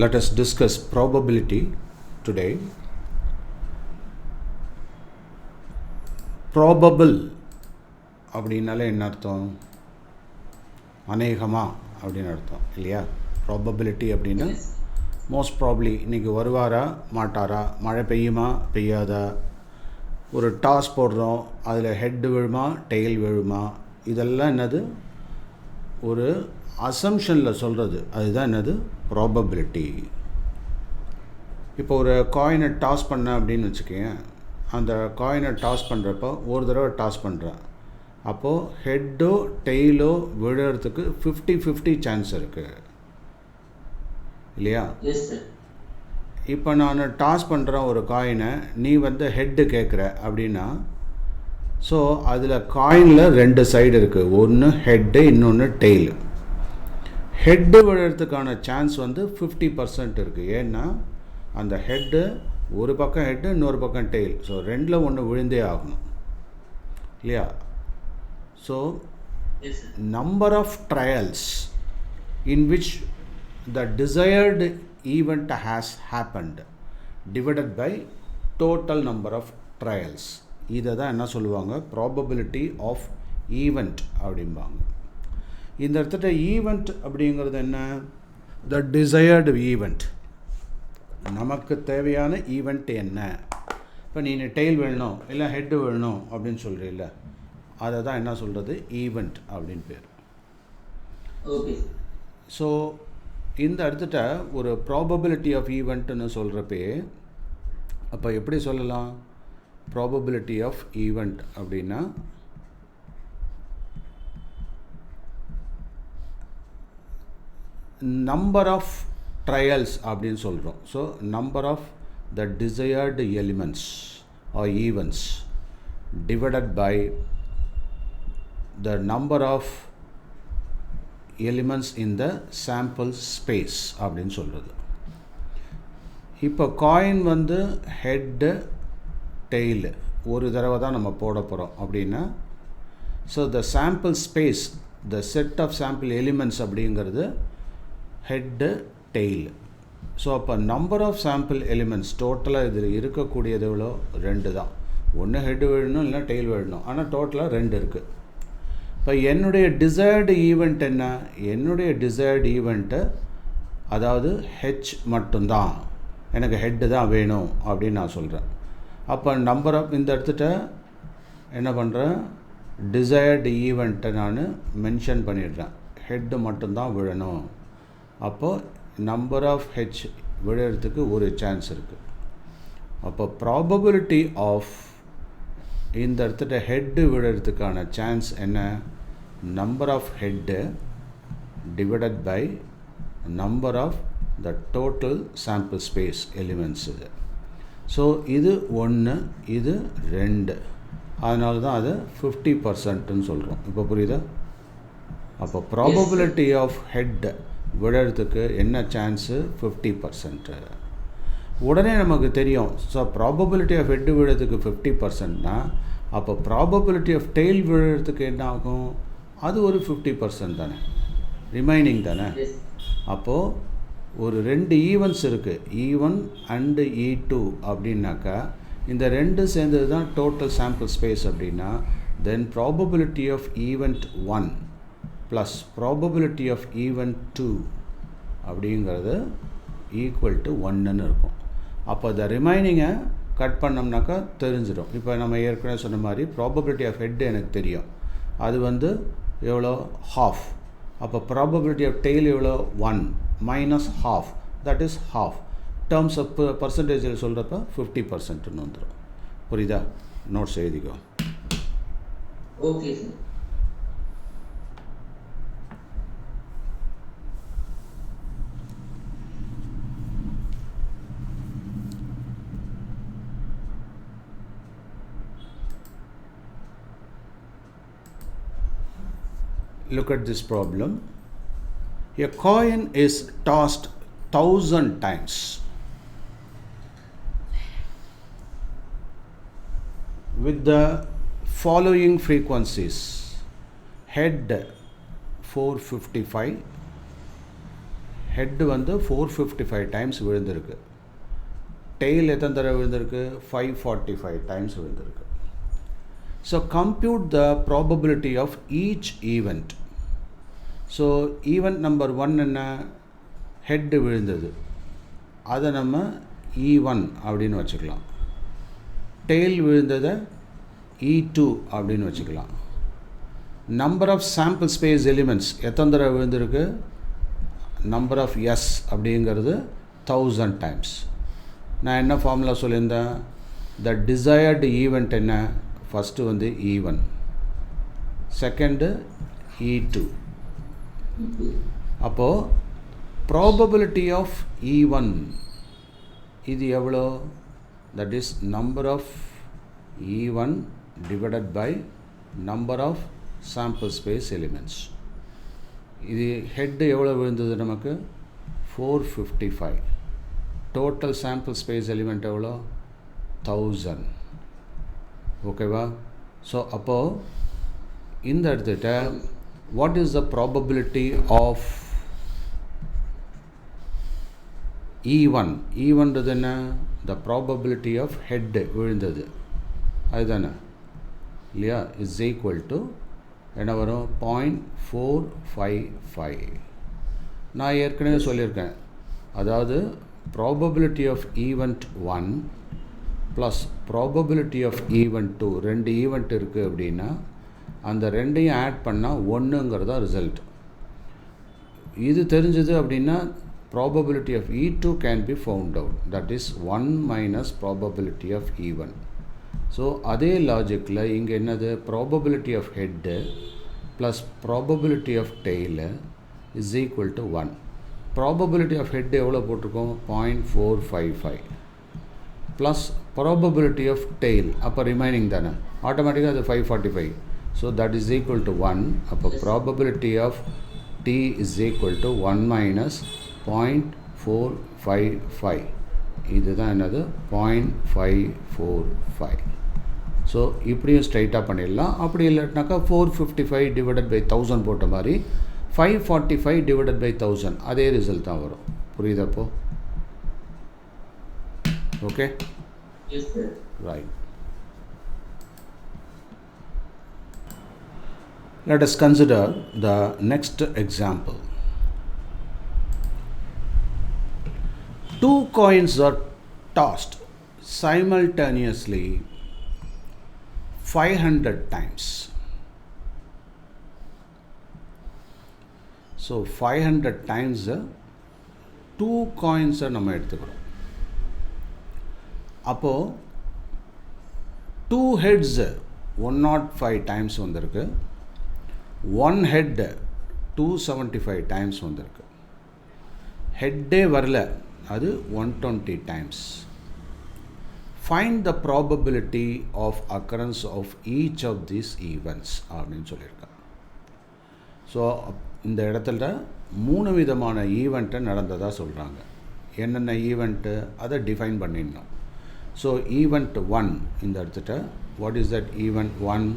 Let us discuss probability today. Probable அப்படின்னாலே என்ன அர்த்தம்? அநேகமா அப்படின்னு அர்த்தம் இல்லையா? ப்ராபபிலிட்டி அப்படின்னா மோஸ்ட் ப்ராப்ளி இன்றைக்கி வருவாரா மாட்டாரா, மழை பெய்யுமா பெய்யாதா, ஒரு டாஸ் போடுறோம் அதில் ஹெட் விழுமா டெயில் விழுமா, இதெல்லாம் என்னது ஒரு அசம்ஷனில் சொல்கிறது, அதுதான் என்னது ப்ராபபிலிட்டி. இப்போ ஒரு காயினை டாஸ் பண்ண அப்படின்னு வச்சுக்கோங்க, அந்த காயினை டாஸ் பண்ணுறப்போ ஒரு தடவை டாஸ் பண்ணுறேன், அப்போது ஹெட்டோ டெய்லோ விழுறதுக்கு 50-50 சான்ஸ் இருக்குது இல்லையா? இப்போ நான் டாஸ் பண்ணுறேன் ஒரு காயினை, நீ வந்து ஹெட்டு கேட்குற அப்படின்னா, ஸோ அதில் காயினில் 2 சைடு இருக்குது, ஒன்று ஹெட்டு இன்னொன்று டெய்லு. ஹெட்டு விழுறதுக்கான சான்ஸ் வந்து 50% இருக்குது. ஏன்னா அந்த ஹெட்டு ஒரு பக்கம் ஹெட்டு இன்னொரு பக்கம் டெய்ல், ஸோ ரெண்டில் ஒன்று விழுந்தே ஆகணும் இல்லையா? So number of trials in which the desired event has happened divided by total number of trials. இதை தான் என்ன சொல்லுவாங்க, ப்ராபபிலிட்டி ஆஃப் ஈவெண்ட் அப்படிம்பாங்க. இந்த இடத்துல ஈவெண்ட் அப்படிங்கிறது என்ன? த டிசையர்டு ஈவெண்ட், நமக்கு தேவையான ஈவெண்ட் என்ன? இப்போ நீ டெய்ல் வேணும் இல்லை ஹெட்டு வேணும் அப்படின்னு சொல்கிறீல்ல, அதை தான் என்ன சொல்கிறது, ஈவெண்ட் அப்படின்னு பேர். ஸோ இந்த இடத்துல ஒரு ப்ராபபிலிட்டி ஆஃப் ஈவெண்ட்டுன்னு சொல்கிறப்பே, அப்போ எப்படி சொல்லலாம் ப்ராபபிலிட்டி ஆஃப் ஈவெண்ட் அப்படின்னா, நம்பர் ஆஃப் ட்ரையல்ஸ் அப்படின்னு சொல்கிறோம். So number of the desired elements or events divided by the number of elements in the sample space அப்படின்னு சொல்கிறது. இப்போ காயின் வந்து ஹெட்டு டெய்லு ஒரு தடவை தான் நம்ம போட போகிறோம் அப்படின்னா, so the sample space, the set of sample elements அப்படிங்கிறது ஹெட்டு டெய்ல். ஸோ அப்போ நம்பர் ஆஃப் சாம்பிள் எலிமெண்ட்ஸ் டோட்டலாக இதில் இருக்கக்கூடியது எவ்வளோ? 2 தான். ஒன்று ஹெட்டு விழணும் இல்லை டெய்ல் விழணும், ஆனால் டோட்டலாக 2 இருக்குது. இப்போ என்னுடைய டிசைர்டு ஈவெண்ட் என்ன? என்னுடைய டிசைர்டு ஈவெண்ட்டு அதாவது ஹெச் மட்டும்தான், எனக்கு ஹெட்டு தான் வேணும் அப்படின்னு நான் சொல்கிறேன். அப்போ நம்பர் ஆஃப் இந்த இடத்துட்ட என்ன பண்ணுறேன், டிசைர்டு ஈவெண்ட்டை நான் மென்ஷன் பண்ணிடுறேன், ஹெட்டு மட்டும்தான் விழணும். அப்போது நம்பர் ஆஃப் ஹெச் விழுறதுக்கு ஒரு சான்ஸ் இருக்குது. அப்போ ப்ராபபிலிட்டி ஆஃப் இந்த இடத்துல ஹெட்டு விழுறதுக்கான சான்ஸ் என்ன? Number of head divided by number of the total sample space elements. இது ஸோ இது 1, இது 2, அதனால தான் அதை 50%ன்னு சொல்கிறோம். இப்போ புரியுதா? அப்போ ப்ராபபிலிட்டி ஆஃப் ஹெட் விழுறதுக்கு என்ன சான்ஸு? 50%. உடனே நமக்கு தெரியும், ஸோ ப்ராபபிலிட்டி ஆஃப் ஹெட்டு விழுறதுக்கு 50%னா அப்போ ப்ராபபிலிட்டி ஆஃப் டெய்ல் விழுறதுக்கு என்ன ஆகும்? அது ஒரு 50% தானே, ரிமைனிங் தானே. அப்போது ஒரு 2 ஈவெண்ட்ஸ் இருக்குது, E1 அண்டு E2 அப்படின்னாக்கா, இந்த 2 சேர்ந்தது தான் டோட்டல் சாம்பிள் ஸ்பேஸ் அப்படின்னா, then probability of event 1 plus probability of event 2 அப்படிங்கிறது ஈக்குவல் டு 1ன்னு இருக்கும். அப்போ இந்த ரிமைனிங்கை கட் பண்ணோம்னாக்கா தெரிஞ்சிடும். இப்போ நம்ம ஏற்கனவே சொன்ன மாதிரி ப்ராபபிலிட்டி ஆஃப் ஹெட் எனக்கு தெரியும், அது வந்து எவ்வளோ? ½ அப்போ ப்ராபபிலிட்டி ஆஃப் டெய்ல் எவ்வளோ? 1 minus ½ that is ½ terms of பர்சன்டேஜில் சொல்கிறப்ப 50%ன்னு வந்துடும். புரியுதா? நோட்ஸ் எழுதிக்கோ. Okay sir. Look at this problem. A coin is tossed 1000 times. With the following frequencies: head 455, head வந்து 455 டைம்ஸ் விழுந்திருக்கு. டெய்ல் எத்தனை தடவை விழுந்திருக்கு? 545 டைம்ஸ் விழுந்திருக்கு. So compute the probability of each event. So event number 1 என்ன? Head விழுந்தது, அதை நம்ம E1 அப்படின்னு வச்சுக்கலாம். டெய்ல் விழுந்ததை E2 அப்படின்னு வச்சுக்கலாம். Number of sample space elements எத்தனை தடவை விழுந்திருக்கு? நம்பர் ஆஃப் எஸ் அப்படிங்கிறது 1000 டைம்ஸ். நான் என்ன ஃபார்முலா சொல்லியிருந்தேன்? த டிசையர்டு ஈவெண்ட் என்ன? ஃபஸ்ட்டு வந்து E1, செகண்டு E2. அப்போது ப்ராபபிலிட்டி ஆஃப் E1 இது எவ்வளோ? That is number of E1 divided by number of sample space elements. இது ஹெட்டு எவ்வளோ விழுந்தது நமக்கு? 455. டோட்டல் சாம்பிள் ஸ்பேஸ் எலிமெண்ட் எவ்வளோ? 1000. ஓகேவா? ஸோ அப்போது இந்த இடத்துக்கிட்ட what is the probability of E1? E1ன்றது என்ன? த ப்ராபபிலிட்டி ஆஃப் ஹெட்டு விழுந்தது, அதுதானே இல்லையா? இஸ் ஈக்குவல் டு என்ன வரும்? 0.455. நான் ஏற்கனவே சொல்லியிருக்கேன், அதாவது probability of event 1 plus probability of event 2, 2 event இருக்குது அப்படின்னா அந்த ரெண்டையும் ஆட் பண்ணால் 1ங்கிறதா ரிசல்ட். இது தெரிஞ்சது அப்படின்னா probability of E2 can be found out, that is 1 minus probability of E1. So அதே லாஜிக்கில் இங்கே என்னது? probability of head plus probability of tail is equal to 1. probability of head எவ்வளோ போட்டிருக்கோம்? 0.455 plus probability of tail, அப்போ remaining தானே, ஆட்டோமேட்டிக்காக அது 545. So that is equal to 1. அப்போ probability of T is equal to 1 minus 0.455. இதுதான் என்னது? 0.545. ஸோ இப்படியும் ஸ்ட்ரைட்டாக பண்ணிடலாம். அப்படி இல்லைனாக்கா 455 டிவைடட் பை 1000 போட்ட மாதிரி 545 டிவைடட் பை 1000 அதே ரிசல்ட் தான் வரும். புரியுதப்போ? Okay, right. Let us consider the next example. Two coins are tossed simultaneously 500 times. So 500 times two coins நம்ம எடுத்துக்கிறோம். அப்போது 2 heads 105 times வந்திருக்கு, 1 head 275 times வந்திருக்கு. ஹெட்டே வரல, அது 120 times. Find the probability of occurrence of each of these events அப்படின்னு சொல்லியிருக்காங்க. So இந்த இடத்துல 3 விதமான ஈவெண்ட்டை நடந்ததாக சொல்கிறாங்க. என்னென்ன ஈவெண்ட்டு அதை டிஃபைன் பண்ணிடணும். ஸோ ஈவெண்ட் 1 இந்த இடத்துல வாட் இஸ் தட்? ஈவெண்ட் 1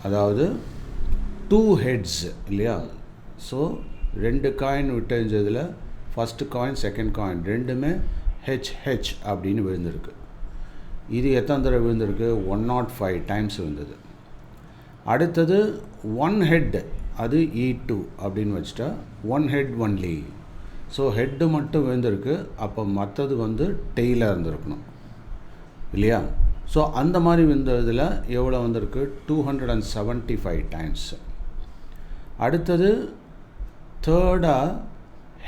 அதாவது 2 heads இல்லையா? ஸோ 2 காயின் விட்டதில் ஃபஸ்ட்டு காயின் செகண்ட் காயின் ரெண்டுமே HH அப்படின்னு விழுந்திருக்கு. இது எத்தனை தடவை விழுந்திருக்கு? 105 டைம்ஸ் விழுந்தது. அடுத்தது 1 head, அது E2 அப்படின்னு வச்சுட்டா 1 head ஒன்லி. ஸோ ஹெட்டு மட்டும் விழுந்திருக்கு, அப்போ மற்றது வந்து டெய்லாக இருந்திருக்கணும் இல்லையா? ஸோ அந்த மாதிரி விழுந்ததில் எவ்வளோ வந்திருக்கு? 275 டைம்ஸ். அடுத்தது தேர்டாக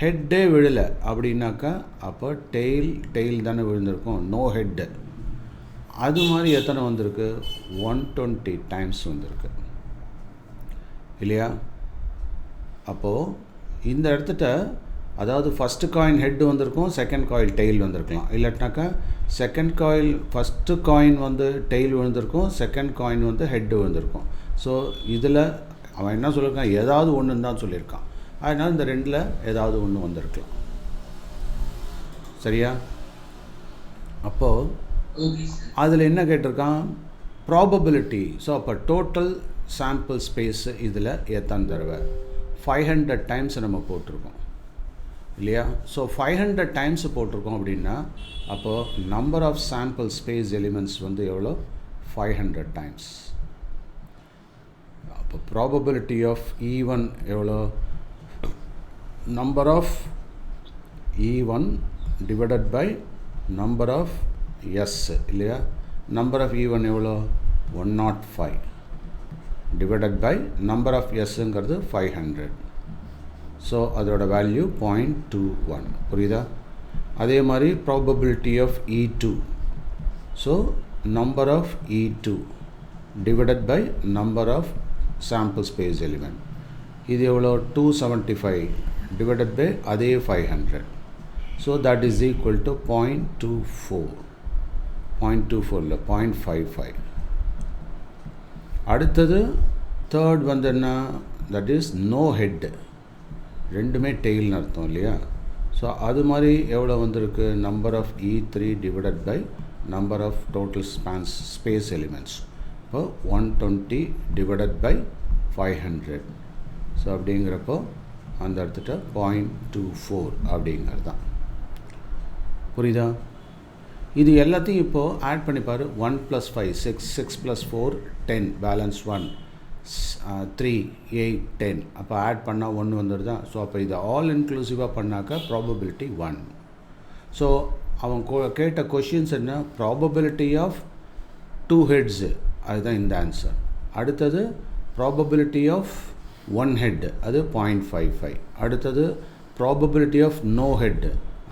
ஹெட்டே விழலை அப்படின்னாக்கா அப்போ டெய்ல் தானே விழுந்திருக்கும், நோ ஹெட்டு. அது மாதிரி எத்தனை வந்திருக்கு? 120 டைம்ஸ் வந்திருக்கு இல்லையா? அப்போது இந்த இடத்துட்ட அதாவது ஃபஸ்ட்டு காயின் ஹெட்டு வந்திருக்கும், செகண்ட் காயின் டெய்ல் வந்திருக்கலாம். இல்லாட்டினாக்கா செகண்ட் காயின் ஃபஸ்ட்டு காயின் வந்து டெய்ல் விழுந்திருக்கும், செகண்ட் காயின் வந்து ஹெட்டு விழுந்திருக்கும். ஸோ இதில் அவன் என்ன சொல்லியிருக்கான்? ஏதாவது ஒன்றுன்னு தான் சொல்லியிருக்கான். அதனால் இந்த ரெண்டில் ஏதாவது ஒன்று வந்திருக்கலாம். சரியா? அப்போது அதில் என்ன கேட்டிருக்கான்? ப்ராபபிலிட்டி. ஸோ அப்போ டோட்டல் சாம்பிள் ஸ்பேஸு இதில் எத்தனை தடவை? 500 டைம்ஸ் நம்ம போட்டிருக்கோம். இல்லையா? ஸோ 500 டைம்ஸ் போட்டிருக்கோம் அப்படின்னா அப்போது number of sample space elements வந்து எவ்வளோ? 500 டைம்ஸ். அப்போ ப்ராபபிலிட்டி ஆஃப் E1 எவ்வளோ? Number of E1 divided by number of S இல்லையா? நம்பர் ஆஃப் E1 எவ்வளோ? 105 டிவைடட் பை நம்பர் ஆஃப் Sங்கிறது 500. ஸோ அதோட வேல்யூ 0.21. புரியுதா? அதே மாதிரி probability of E2. So number of E2 divided by number of sample space element. இது எவ்வளோ? 275 divided by அதே 500. So that is equal to 0.24. 0.24 இல்லை 0.55. அடுத்தது தேர்ட் வந்து என்ன? That is no head. ரெண்டுமே டெய்ல்னு அர்த்தம் இல்லையா? ஸோ அது மாதிரி எவ்வளோ வந்திருக்கு? Number of E3 divided by number of total space elements. இப்போ 120 டிவைடட் பை 500. ஸோ அப்படிங்கிறப்போ அந்த இடத்துல 0.24 அப்படிங்கிறது தான். புரியுதா? இது எல்லாத்தையும் இப்போது ஆட் பண்ணிப்பார். 1 + 5 6, 6 + 4 10, பேலன்ஸ் 1, 3, 8, 10. அப்போ ஆட் பண்ணால் 1 வந்துடுதா? ஸோ அப்போ இதை ஆல் இன்க்ளூசிவாக பண்ணாக்கா ப்ராபபிலிட்டி 1. ஸோ அவன் கேட்ட கொஷின்ஸ் என்ன? ப்ராபபிலிட்டி ஆஃப் 2 ஹெட்ஸு, அதுதான் இந்த ஆன்சர். அடுத்தது ப்ராபபிலிட்டி ஆஃப் 1 ஹெட், அது 0.55. அடுத்தது ப்ராபபிலிட்டி ஆஃப் நோ ஹெட்,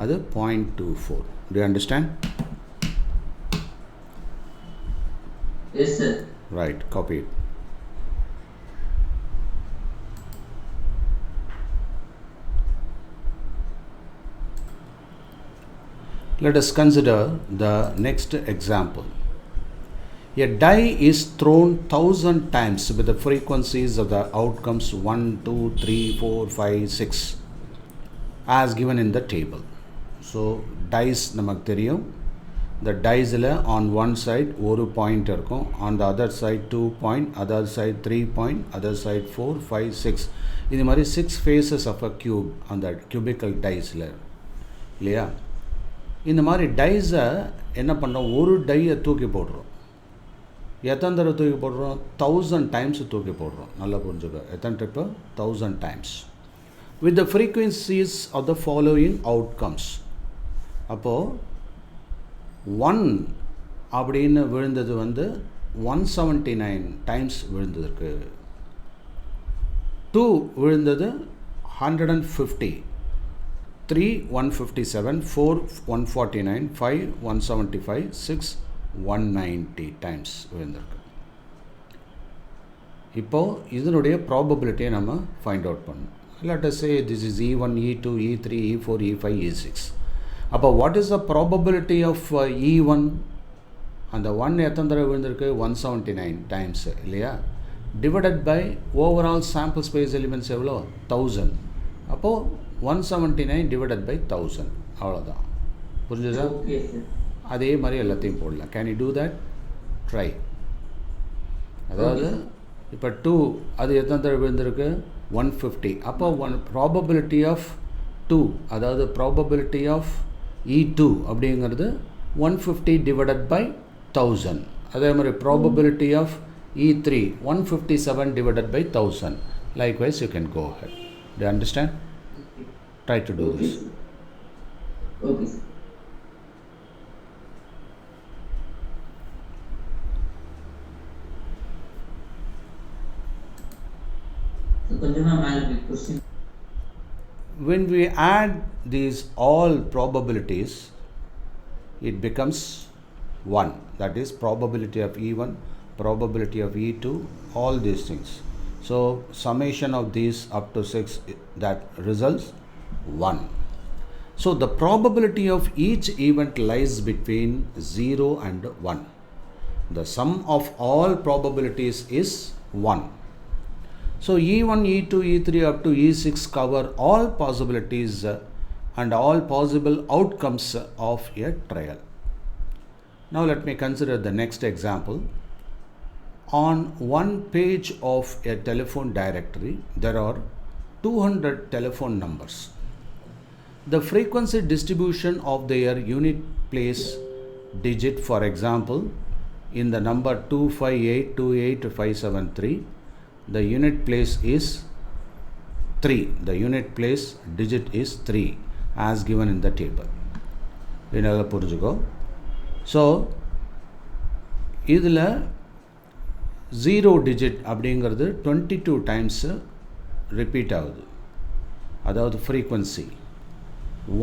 அது 0.24. Do you understand? Yes, sir. Right, copy it. Let us consider the next example. A die is thrown 1000 times with the frequencies of the outcomes 1, 2, 3, 4, 5, 6 as given in the table. So dice நமக்கு தெரியும். The diceல on one side ஒரு point இருக்கும், on the other side 2 point, other side 3 point, other side 4, 5, 6. இது மாதிரி 6 faces of a cube அந்த cubical diceல இல்லையா? இந்த மாதிரி டைஸை என்ன பண்ணுறோம்? ஒரு டையை தூக்கி போடுறோம். எத்தனை தடவை தூக்கி போடுறோம்? 1000 டைம்ஸ் தூக்கி போடுறோம். நல்லா புரிஞ்சுக்க. எத்தனை trip? 1000 times with the frequencies of the following outcomes. அப்போது 1 அப்படின்னு விழுந்தது வந்து 179 டைம்ஸ் விழுந்ததுக்கு, 2 விழுந்தது 150, 3 157, 4 149, 5 175, 6 190 டைம்ஸ் விழுந்திருக்கு. இப்போது இதனுடைய ப்ராபபிலிட்டியை நம்ம ஃபைண்ட் அவுட் பண்ணணும். Let us say this is E1, E2, E3, E4, E5, E6. அப்போ what is the probability of E1? அந்த 1 எத்தனை தடவை விழுந்திருக்கு? 179 டைம்ஸ் இல்லையா? Divided by overall sample space elements எவ்வளோ? 1000. அப்போது 179 டிவைடட் பை 1000. அவ்வளோதான். புரிஞ்சுதா? அதே மாதிரி எல்லாத்தையும் போடலாம். Can you do that? Try. அதாவது இப்போ 2 அது எத்தனை தடவை விழுந்திருக்கு? 150. அப்போ ப்ராபபிலிட்டி ஆஃப் 2, அதாவது ப்ராபபிலிட்டி ஆஃப் E2 அப்படிங்கிறது 150 டிவைடட் பை 1000. அதே மாதிரி probability of E3 157 divided by 1000. Likewise, you can go ahead. Do you understand? Try to do this. Okay, sir. When we add these all probabilities, it becomes 1. That is probability of E1, probability of E2, all these things. So summation of these up to 6, that results 1. So the probability of each event lies between 0 and 1. The sum of all probabilities is 1. So E1, E2, E3 up to E6 cover all possibilities and all possible outcomes of a trial. Now let me consider the next example. On one page of a telephone directory, there are 200 telephone numbers. the frequency distribution of their unit place digit, for example, in the number 258285573, the unit place is 3. The unit place digit is 3 as given in the table. So, இதில் 0 digit அப்படிங்கிறது 22 times repeat ஆகுது. அதாவது frequency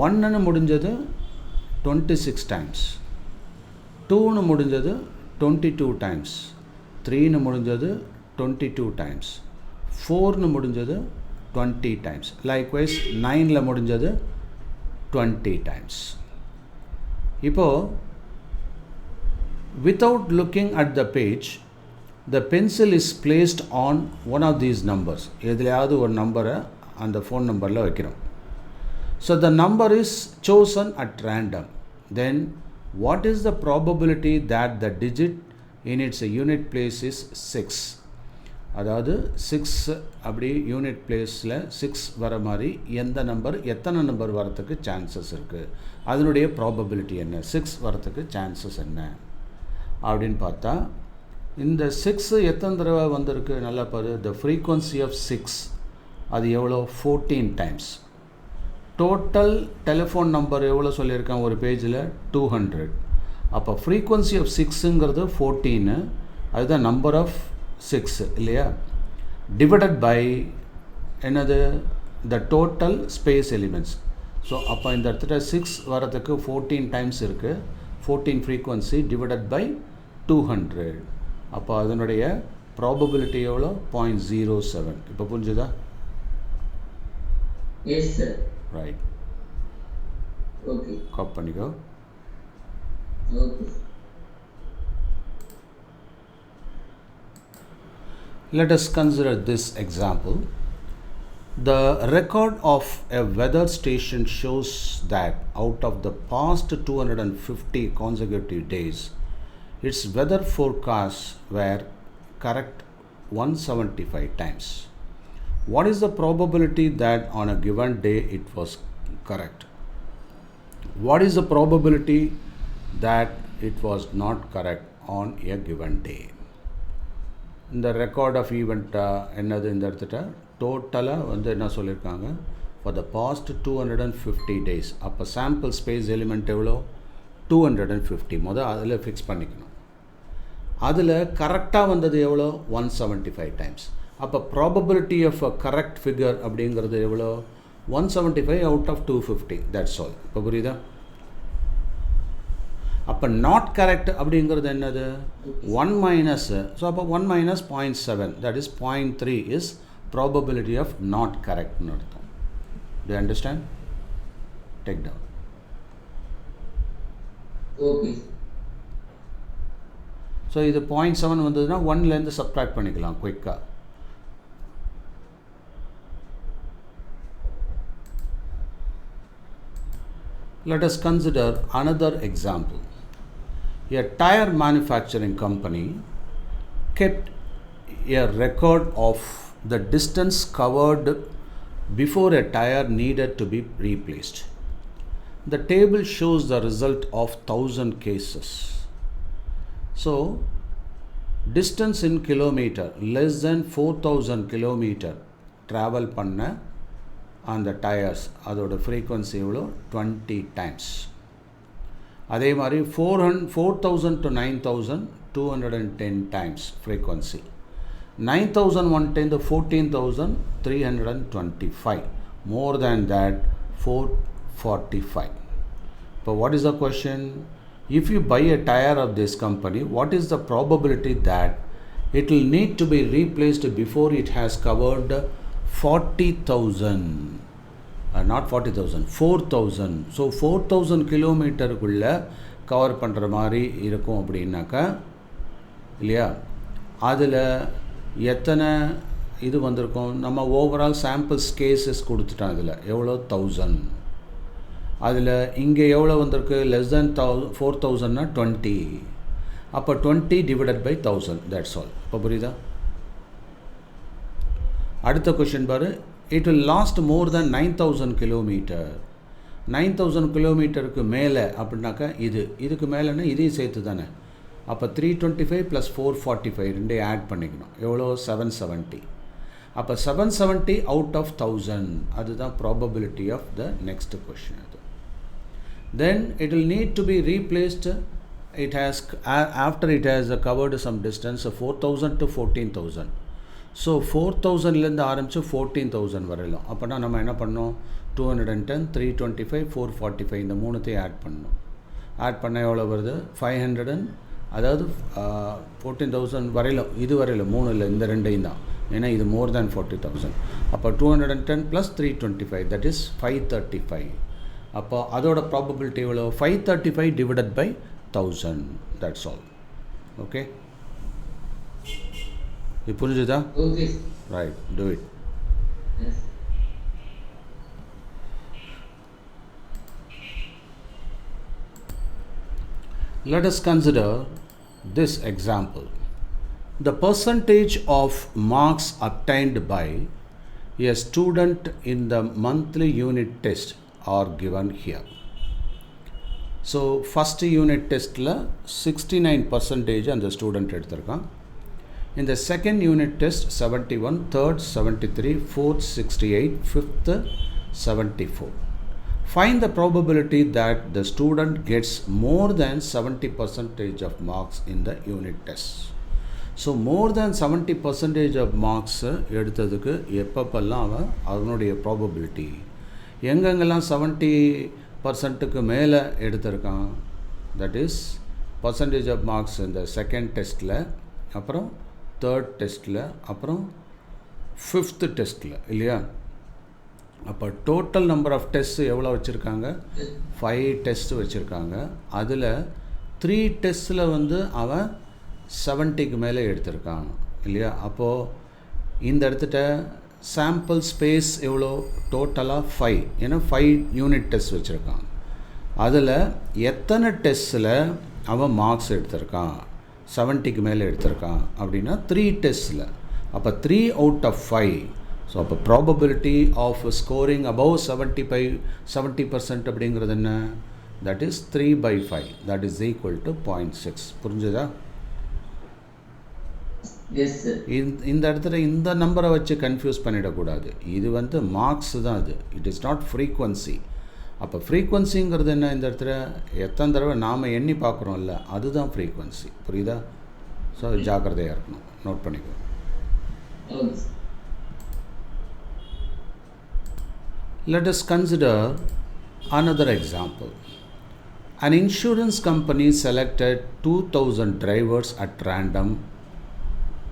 1ன்னு முடிஞ்சது 26 times, 2ன்னு முடிஞ்சது 22 times, 3ன்னு முடிஞ்சது 22 times, 4ன்னு முடிஞ்சது 20 times. Likewise 9ல முடிஞ்சது 20 times. இப்போ without looking at the page, the pencil is placed on one of these numbers. எதுலையாவது ஒரு நம்பரை அந்த ஃபோன் நம்பரில் வைக்கிறோம். So the number is chosen at random. Then what is the probability that the digit in its unit place is 6? அதாவது 6 அப்படி unit பிளேஸில் 6 வர மாதிரி எத்தனை நம்பர் வரத்துக்கு சான்சஸ் இருக்குது, அதனுடைய ப்ராபபிலிட்டி என்ன, 6 வரத்துக்கு சான்சஸ் என்ன அப்படின்னு பார்த்தா, இந்த 6 எத்தனை தடவை வந்திருக்கு நல்லா பாரு. த ஃப்ரீக்வன்சி ஆஃப் 6 அது எவ்வளோ, 14 times. டோட்டல் டெலிஃபோன் நம்பர் எவ்வளோ சொல்லியிருக்கான் ஒரு பேஜில், 200. அப்போ ஃப்ரீக்வன்சி ஆஃப் 6ங்கிறது 14, அதுதான் நம்பர் ஆஃப் 6 இல்லையா, டிவைடட் பை என்னது, the total space elements. So அப்போ இந்த இடத்துல 6 வரதுக்கு 14 times இருக்குது, 14 ஃப்ரீக்வன்சி டிவைடட் பை 200. அப்போ அதனுடைய ப்ராபபிலிட்டி எவ்வளோ, 0.07. இப்போ புரிஞ்சுதா? Yes sir. Right, okay, copy பண்ணிக்கோ. Okay. Let us consider this example. The record of a weather station shows that out of the past 250 consecutive days, its weather forecasts were correct 175 times. What is the probability that on a given day it was correct? What is the probability that it was not correct on a given day? இந்த record of event என்னது, இந்த இடத்துல டோட்டலாக என்ன சொல்லியிருக்காங்க, for the past 250 days. அப்போ sample space element எவ்வளோ, 250. அதில் ஃபிக்ஸ் பண்ணிக்கணும். அதில் கரெக்டாக வந்தது எவ்வளோ, 175 times. அப்போ probability of a correct figure அப்படிங்கிறது எவ்வளோ, 175 out of 250. That's all. இப்போ புரியுதா? அப்போ நாட் கரெக்ட் அப்படிங்கிறது என்னது, 1 minus. ஸோ அப்போ 1 minus 0.7, that is 0.3 is probability of not கரெக்ட்னு அர்த்தம். Do understand? Take down. Okay. So இது 0.7 வந்ததுன்னா 1லேருந்து சப்ட்ராக்ட் பண்ணிக்கலாம் குயிக்காக. Let us consider another example. A tire manufacturing company kept a record of the distance covered before a tire needed to be replaced. The table shows the result of 1000 cases. So, distance in kilometer, less than 4000 kilometer travel பண்ண அந்த tyres, அதோட frequency எவ்வளோ, 20 times. அதே மாதிரி 4000 to 9000, 210 times frequency. 9110 to 14000, 325. More than that, 445. But what is the question? If you buy a tire of this company, what is the probability that it will need to be replaced before it has covered 40,000? Not 40,000, 4,000. So 4,000 கிலோமீட்டருக்குள்ளே cover பண்ணுற மாதிரி இருக்கும் அப்படின்னாக்கா இல்லையா, அதில் எத்தனை இது வந்திருக்கும், நம்ம ஓவரால் சாம்பிள்ஸ் கேசஸ் கொடுத்துட்டோம். அதில் எவ்வளோ, 1000. அதில் இங்கே எவ்வளோ வந்திருக்கு, லெஸ் தேன் 4000னா 20. அப்போ 20 டிவைடட் பை 1000, தட்ஸ் ஆல். இப்போ புரியுதா? அடுத்த கொஷின் பாரு. It will last more than 9000 kilometer. 9000 கிலோமீட்டருக்கு மேலே அப்படின்னாக்கா இதுக்கு மேலேன்னா இதையும் சேர்த்து தானே. அப்போ 325 + 445 ரெண்டையும் ஆட் பண்ணிக்கணும். எவ்வளோ? 770. அப்போ 770 அவுட் ஆஃப் 1000. அதுதான் probability of the next question. அது then it will need to be replaced. It has after it has covered some distance 4000 to 14000. So 4000லேருந்து ஆரம்பித்து 14000 வரையிலும். அப்போனா நம்ம என்ன பண்ணோம்? 210, 325, 445 இந்த மூணுத்தையும் ஆட் பண்ணணும். ஆட் பண்ண எவ்வளோ வருது? 500. அதாவது 14000 வரையிலும், இது வரையிலும் 3 இல்லை, இந்த ரெண்டையும் தான். ஏன்னா இது மோர் தேன் 40000. அப்போ 210 + 325 தட் இஸ் 535. அப்போ அதோட ப்ராபபிலிட்டி எவ்வளோ? 535 divided by 1000. That's all. Okay? You புரிஞ்சுதா? Okay. Right. Do it. Yes. Let us consider this example. The percentage of marks obtained by a student in the monthly unit test are given here. So first unit டெஸ்ட்டில் 69% அந்த student எடுத்திருக்கான். இந்த second unit test 71, third 73, fourth 68, fifth 74. Find the probability that the student gets more than 70% of marks in the unit test. So more than 70% of marks எடுத்ததுக்கு எப்பப்பெல்லாம் அதனுடைய probability எங்கெங்கெல்லாம் 70%க்கு மேலே எடுத்திருக்கான். That is percentage of marks இந்த second டெஸ்ட்டில், அப்புறம் தேர்ட் டெஸ்ட்டில், அப்புறம் ஃபிஃப்த்து டெஸ்ட்டில், இல்லையா? அப்போ டோட்டல் நம்பர் ஆஃப் டெஸ்ட் எவ்வளோ வச்சுருக்காங்க? 5 டெஸ்ட் வச்சுருக்காங்க. அதில் 3 டெஸ்ட்டில் அவன் 70க்கு மேலே எடுத்திருக்கான், இல்லையா? அப்போது இந்த இடத்துட்ட சாம்பிள் ஸ்பேஸ் எவ்வளோ? டோட்டலாக 5. ஏன்னா 5 யூனிட் டெஸ்ட் வச்சுருக்கான். அதில் எத்தனை டெஸ்ட்டில் அவன் மார்க்ஸ் எடுத்திருக்கான்? 70க்கு மேலே எடுத்திருக்கான் அப்படின்னா 3 டெஸ்ட்டில். அப்போ 3 out of 5. ஸோ அப்போ ப்ராபபிலிட்டி ஆஃப் ஸ்கோரிங் அபவ் 70% அப்படிங்கிறது என்ன? That is 3/5. That is equal to 0.6. புரிஞ்சுதா? Yes, sir. இந்த இடத்துல இந்த நம்பரை வச்சு கன்ஃபியூஸ் பண்ணிடக்கூடாது. இது மார்க்ஸ் தான். அது இட் இஸ் நாட் ஃப்ரீக்வன்சி. அப்போ ஃப்ரீக்வன்சிங்கிறது என்ன? இந்த இடத்துல எத்தனை தடவை நாம் எண்ணி பார்க்குறோம்ல, அதுதான் ஃப்ரீக்வன்சி. புரியுதா? ஸோ ஜாக்கிரதையாக இருக்கணும். நோட் பண்ணிக்கோ. Okay. Let us consider another example. An insurance company selected 2000 drivers at random,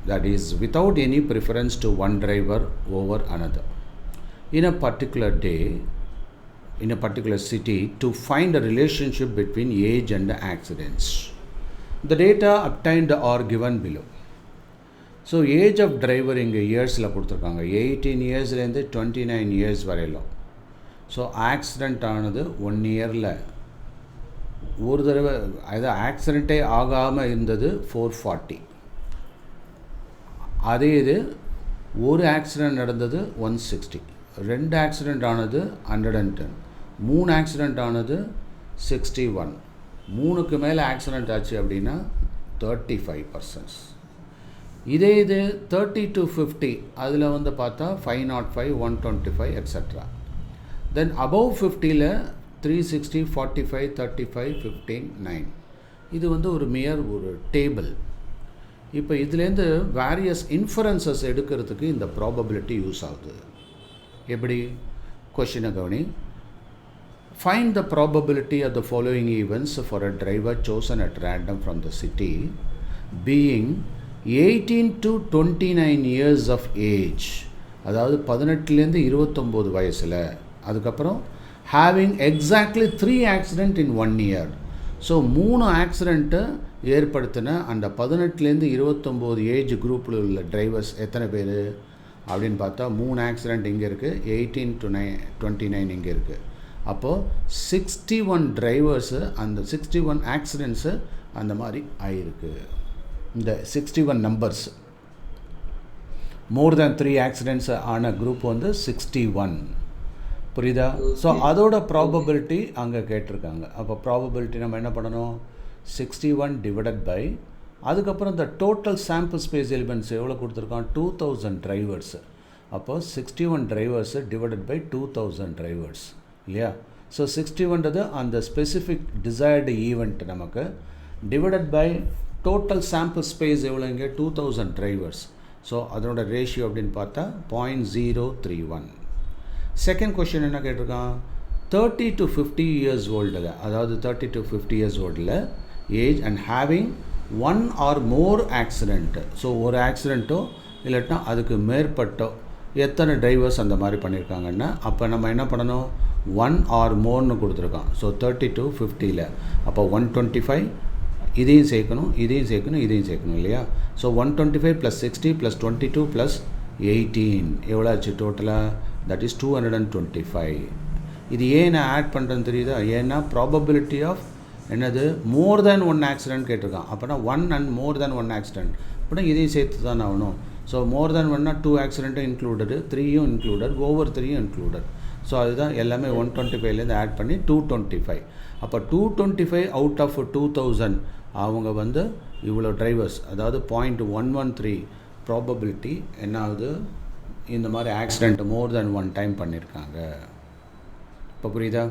that is without any preference to one driver over another, in a particular day, in a particular city, to find a relationship between age and accidents. The data obtained are given below. So age of driver இங்கே இயர்ஸில் கொடுத்துருக்காங்க. 18 இயர்ஸ்லேருந்து 29 years வரையிலும். So accident ஆனது 1 இயரில் ஒரு தடவை, அதாவது ஆக்சிடெண்ட்டே ஆகாமல் இருந்தது 440. அதே இது ஒரு ஆக்சிடெண்ட் நடந்தது 160, 2 ஆக்சிடெண்ட் ஆனது 110, 3 ஆக்சிடெண்ட் ஆனது 61, 3க்கு மேலே ஆக்சிடெண்ட் ஆச்சு அப்படின்னா 35%. இதே இது 30 to 50 அதில் பார்த்தா 505, 125 எக்ஸட்ரா. தென் அபவ் 50ல் 360, 45, 35, 15, 9. இது ஒரு டேபிள். இப்போ இதுலேருந்து வேரியஸ் இன்ஃபரன்சஸ் எடுக்கிறதுக்கு இந்த ப்ராபபிலிட்டி யூஸ் ஆகுது. எப்படி? கொஷினை கவனி. Find the probability of the following events for a driver chosen at random from the city being 18 to 29 years of age, அதாவது 18லேருந்து 29 வயசில். அதுக்கப்புறம் having exactly 3 accident in 1 year. So 3 ஆக்சிடெண்ட்டை ஏற்படுத்தின அந்த 18லேருந்து 29 ஏஜ் குரூப்பில் உள்ள டிரைவர்ஸ் எத்தனை பேர் அப்படின்னு பார்த்தா 3 ஆக்சிடெண்ட் இங்கே இருக்குது, 18 to 29 இங்கே இருக்குது. அப்போது 61 டிரைவர்ஸு, அந்த 61 ஆக்சிடெண்ட்ஸு அந்த மாதிரி ஆகிருக்கு. இந்த 61 நம்பர்ஸ், மோர் தேன் 3 ஆக்சிடெண்ட்ஸ் ஆன குரூப் 61. புரியுதா? So Okay. அதோட ப்ராபபிலிட்டி அங்கே கேட்டிருக்காங்க. அப்போ ப்ராபபிலிட்டி நம்ம என்ன பண்ணணும்? 61 டிவைடட் பை, அதுக்கப்புறம் இந்த டோட்டல் சாம்பிள் ஸ்பேஸ் எலிமெண்ட்ஸ் எவ்வளோ கொடுத்துருக்கான்? 2000 டிரைவர்ஸு. அப்போ 61 டிரைவர்ஸு டிவைடட் பை 2000 டிரைவர்ஸ் இல்லையா? ஸோ 61ன்றது அந்த ஸ்பெசிஃபிக் டிசைர்டு ஈவெண்ட் நமக்கு, divided by total sample space எவ்வளோ இங்கே? 2000 டிரைவர்ஸ். ஸோ அதனோட ரேஷியோ அப்படின்னு பார்த்தா 0.031. செகண்ட் கொஷின் என்ன கேட்டிருக்கான்? 30 to 50 years ஓல்டில், அதாவது 30 to 50 years ஓல்டில் age and having one or more accident. So ஒரு ஆக்சிடெண்ட்டோ இல்லாட்டினா அதுக்கு மேற்பட்டோ எத்தனை டிரைவர்ஸ் அந்த மாதிரி பண்ணியிருக்காங்கன்னா, அப்போ நம்ம என்ன பண்ணணும்? 1 ஆர் மோர்னு கொடுத்துருக்கான். ஸோ 30 to 50ல் அப்போ 125, இதையும் சேர்க்கணும், இதையும் சேர்க்கணும், இதையும் சேர்க்கணும் இல்லையா? ஸோ 125 + 60 + 22 + 18 எவ்வளோ ஆச்சு டோட்டலாக? That is 225. இது ஏன் நான் ஆட் பண்ணுறேன்னு தெரியுதா? ஏன்னா ப்ராபபிலிட்டி ஆஃப் என்னது? மோர் தேன் ஒன் ஆக்சிடென்ட் கேட்டிருக்கான். அப்போனா 1 and more than one accident, அப்படின்னா இதையும் சேர்த்து தான் ஆகணும். ஸோ மோர் தேன் 1னா 2 ஆக்சிடென்ட்டும் இன்க்ளூடடு, 3யும் இன்க்ளூடட், ஓவர் 3யும் இன்க்ளூடட். ஸோ அதுதான் எல்லாமே 125லேருந்து ஆட் பண்ணி 225. அப்போ 225 அவுட் ஆஃப் 2000 அவங்க வந்து இவ்வளோ டிரைவர்ஸ், அதாவது 0.113 ப்ராபபிலிட்டி என்ன ஆகுது? இந்த மாதிரி accident more than one time பண்ணியிருக்காங்க. இப்போ புரியுதா?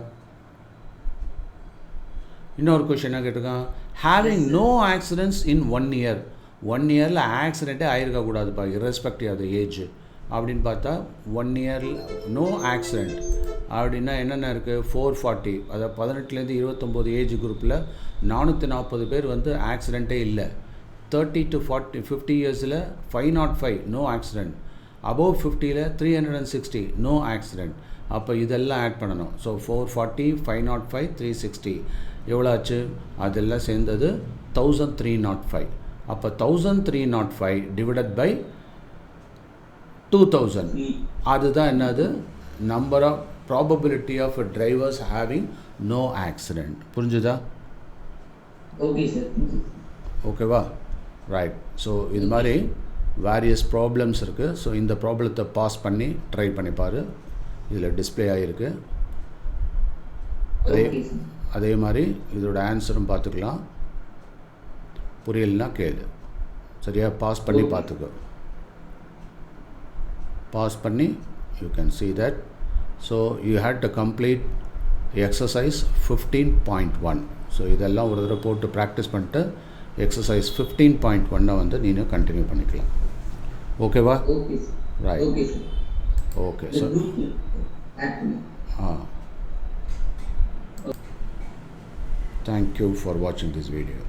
இன்னொரு கொஷின் என்ன கேட்டிருக்கான்? Having no accidents in 1 year. 1 yearல ஆக்சிடெண்ட்டே ஆகிருக்கக்கூடாதுப்பா, இரஸ்பெக்டிவ் ஆஃப் த ஏஜ் அப்படின்னு பார்த்தா 1 year நோ ஆக்சிடெண்ட் அப்படின்னா என்னென்ன இருக்குது? 440, அதாவது 18லேருந்து 29 ஏஜ் குரூப்பில் 440 பேர் வந்து ஆக்சிடெண்ட்டே இல்லை. 30 to 50 இயர்ஸில் 505 நோ ஆக்சிடெண்ட். அபோவ் 50ல் 360 நோ ஆக்சிடெண்ட். அப்போ இதெல்லாம் ஆட் பண்ணணும். ஸோ 440, 505, 360 எவ்வளோ ஆச்சு? அதெல்லாம் சேர்ந்தது 1305. அப்போ 1305 டிவைடட் பை 2000, அதுதான் என்னது? Number of probability of drivers having no accident. புரிஞ்சுதா? Okay, sir. ஓகேவா? ரைட். ஸோ இது மாதிரி வேரியஸ் ப்ராப்ளம்ஸ் இருக்குது. ஸோ இந்த ப்ராப்ளத்தை பாஸ் பண்ணி ட்ரை பண்ணிப்பார். இதில் டிஸ்பிளே ஆகிருக்கு. அதே மாதிரி இதோட ஆன்சரும் பார்த்துக்கலாம். புரியலனா கேளு, சரியா? பாஸ் பண்ணி பார்த்துக்கோ. பாஸ் பண்ணி you can see that. So you had to complete exercise 15.1. So இதெல்லாம் ஒரு தடவை போட்டு ப்ராக்டிஸ் பண்ணிட்டு எக்ஸசைஸ் 15.1 வந்து நீனும் கண்டினியூ பண்ணிக்கலாம். ஓகேவா? Okay, sir. Right. Okay, sir. Okay. The so group thank you for watching this video.